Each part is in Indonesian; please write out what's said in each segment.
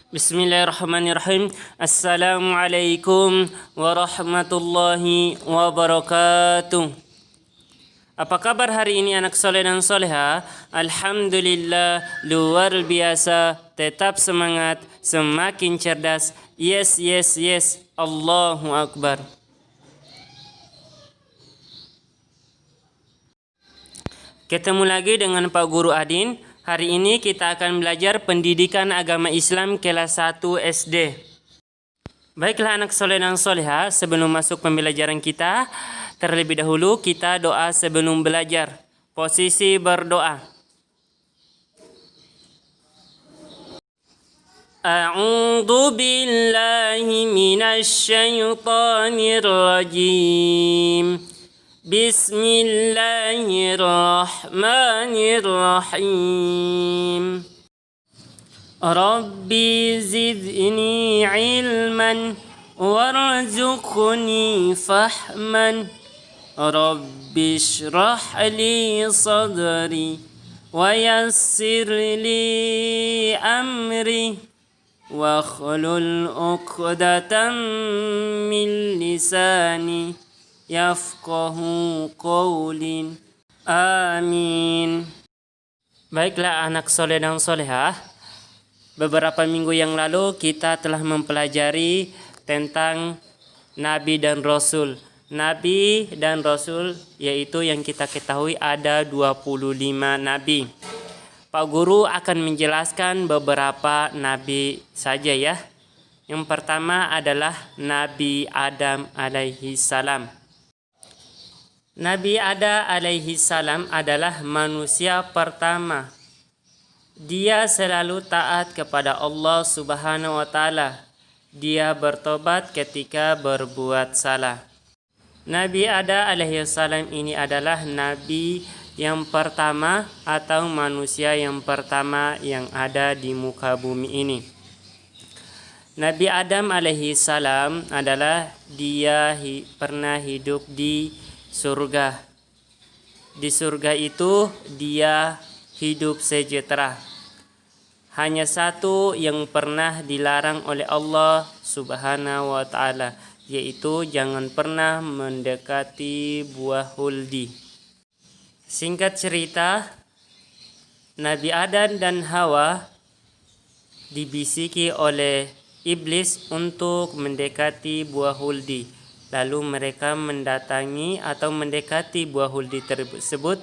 Bismillahirrahmanirrahim. Assalamualaikum warahmatullahi wabarakatuh. Apa kabar hari ini anak soleh dan soleha? Alhamdulillah, luar biasa. Tetap semangat, semakin cerdas. Yes, yes, yes. Allahu Akbar. Ketemu lagi dengan Pak Guru Adin. Hari ini kita akan belajar pendidikan agama Islam kelas 1 SD. Baiklah anak soleh dan soleha, sebelum masuk pembelajaran kita, terlebih dahulu kita doa sebelum belajar. Posisi berdoa. A'udzu billahi minasy syaithanir rajim. Bismillahirrahmanirrahim. Rabbi zidni ilman warzuqni fahman. Rabbi shrah li sadri wa yassir li amri wa khlul 'uqdatam min lisani yafqahu qawlin. Amin. Baiklah anak soleh dan solehah, beberapa minggu yang lalu kita telah mempelajari tentang Nabi dan Rasul. Nabi dan Rasul yaitu yang kita ketahui ada 25 Nabi. Pak Guru akan menjelaskan beberapa Nabi saja ya. Yang pertama adalah Nabi Adam alaihi salam. Nabi Adam alaihi salam adalah manusia pertama. Dia selalu taat kepada Allah Subhanahu wa taala. Dia bertobat ketika berbuat salah. Nabi Adam alaihi salam ini adalah nabi yang pertama atau manusia yang pertama yang ada di muka bumi ini. Nabi Adam alaihi salam adalah dia pernah hidup di surga. Di surga itu dia hidup sejahtera. Hanya satu yang pernah dilarang oleh Allah Subhanahu wa taala, yaitu jangan pernah mendekati buah huldi. Singkat cerita, Nabi Adam dan Hawa dibisiki oleh iblis untuk mendekati buah huldi. Lalu mereka mendatangi atau mendekati buah huldi tersebut.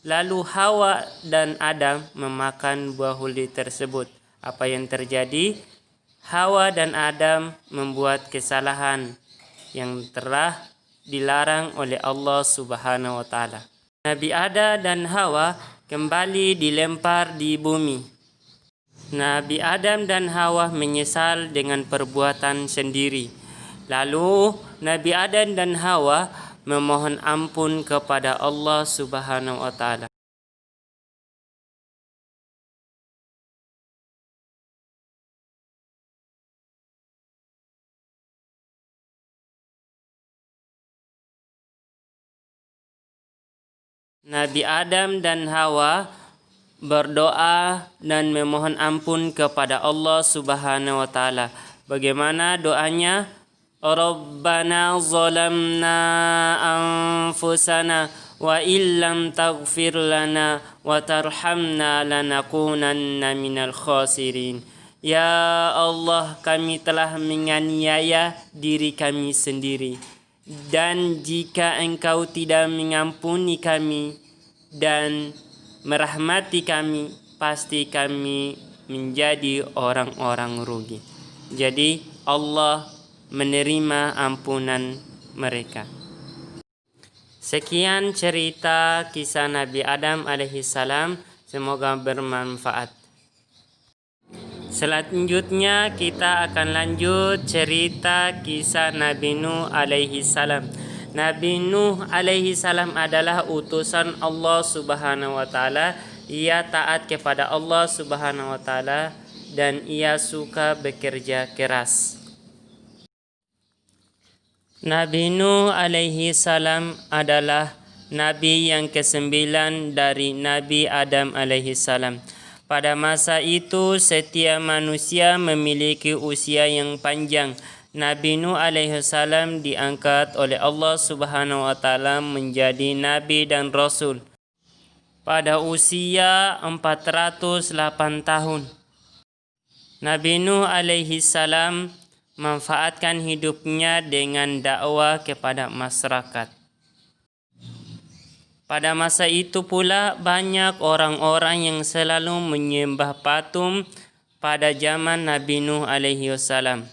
Lalu Hawa dan Adam memakan buah huldi tersebut. Apa yang terjadi? Hawa dan Adam membuat kesalahan yang telah dilarang oleh Allah Subhanahu wa taala. Nabi Adam dan Hawa kembali dilempar di bumi. Nabi Adam dan Hawa menyesal dengan perbuatan sendiri. Lalu Nabi Adam dan Hawa memohon ampun kepada Allah Subhanahu wa taala. Nabi Adam dan Hawa berdoa dan memohon ampun kepada Allah Subhanahu wa taala. Bagaimana doanya? Rabbana zalamna anfusana wa illam taghfir lana wa tarhamna lanakunanna minal khasirin. Ya Allah, kami telah menganiaya diri kami sendiri, dan jika Engkau tidak mengampuni kami dan merahmati kami, pasti kami menjadi orang-orang rugi. Jadi Allah menerima ampunan mereka. Sekian cerita kisah Nabi Adam alaihi salam, semoga bermanfaat. Selanjutnya kita akan lanjut cerita kisah Nabi Nuh alaihi salam. Nabi Nuh alaihi salam adalah utusan Allah Subhanahu wa taala. Ia taat kepada Allah Subhanahu wa taala dan ia suka bekerja keras. Nabi Nuh alaihi salam adalah nabi yang ke-9 dari Nabi Adam alaihi salam. Pada masa itu setiap manusia memiliki usia yang panjang. Nabi Nuh alaihissalam diangkat oleh Allah Subhanahu wa taala menjadi nabi dan rasul pada usia 408 tahun. Nabi Nuh alaihissalam manfaatkan hidupnya dengan dakwah kepada masyarakat. Pada masa itu pula banyak orang-orang yang selalu menyembah patung pada zaman Nabi Nuh alaihi wasallam.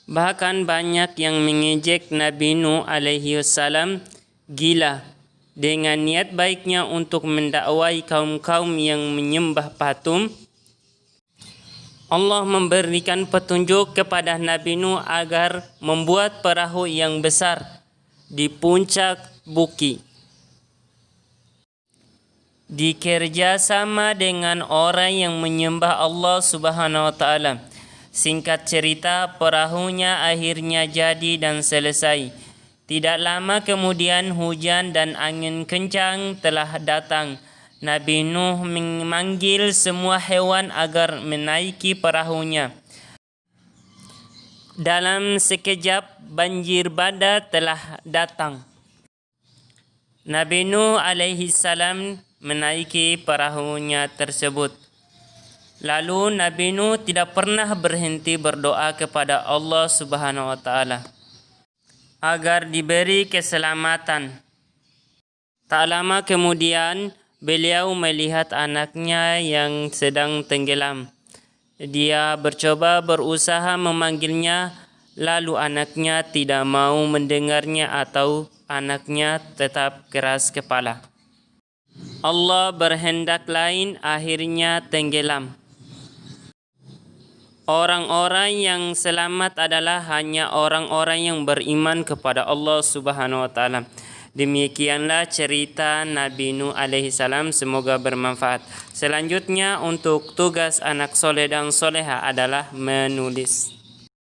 Bahkan banyak yang mengejek Nabi Nuh alaihi wasallam gila dengan niat baiknya untuk mendakwai kaum-kaum yang menyembah patung. Allah memberikan petunjuk kepada Nabi Nuh agar membuat perahu yang besar di puncak bukit. Dikerjasama dengan orang yang menyembah Allah Subhanahu wa taala. Singkat cerita, perahunya akhirnya jadi dan selesai. Tidak lama kemudian hujan dan angin kencang telah datang. Nabi Nuh memanggil semua hewan agar menaiki perahunya. Dalam sekejap banjir bandar telah datang. Nabi Nuh alaihissalam menaiki perahunya tersebut. Lalu Nabi Nuh tidak pernah berhenti berdoa kepada Allah Subhanahu wa taala agar diberi keselamatan. Tak lama kemudian beliau melihat anaknya yang sedang tenggelam. Dia berusaha memanggilnya, lalu anaknya tidak mau mendengarnya atau anaknya tetap keras kepala. Allah berhendak lain, akhirnya tenggelam. Orang-orang yang selamat adalah hanya orang-orang yang beriman kepada Allah Subhanahu wa taala. Demikianlah cerita Nabi Nuh alaihissalam, semoga bermanfaat. Selanjutnya untuk tugas anak soleh dan soleha adalah menulis.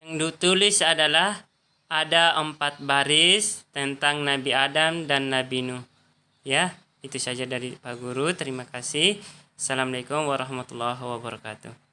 Yang ditulis adalah ada 4 baris tentang Nabi Adam dan Nabi Nuh. Ya, itu saja dari Pak Guru. Terima kasih. Assalamualaikum warahmatullahi wabarakatuh.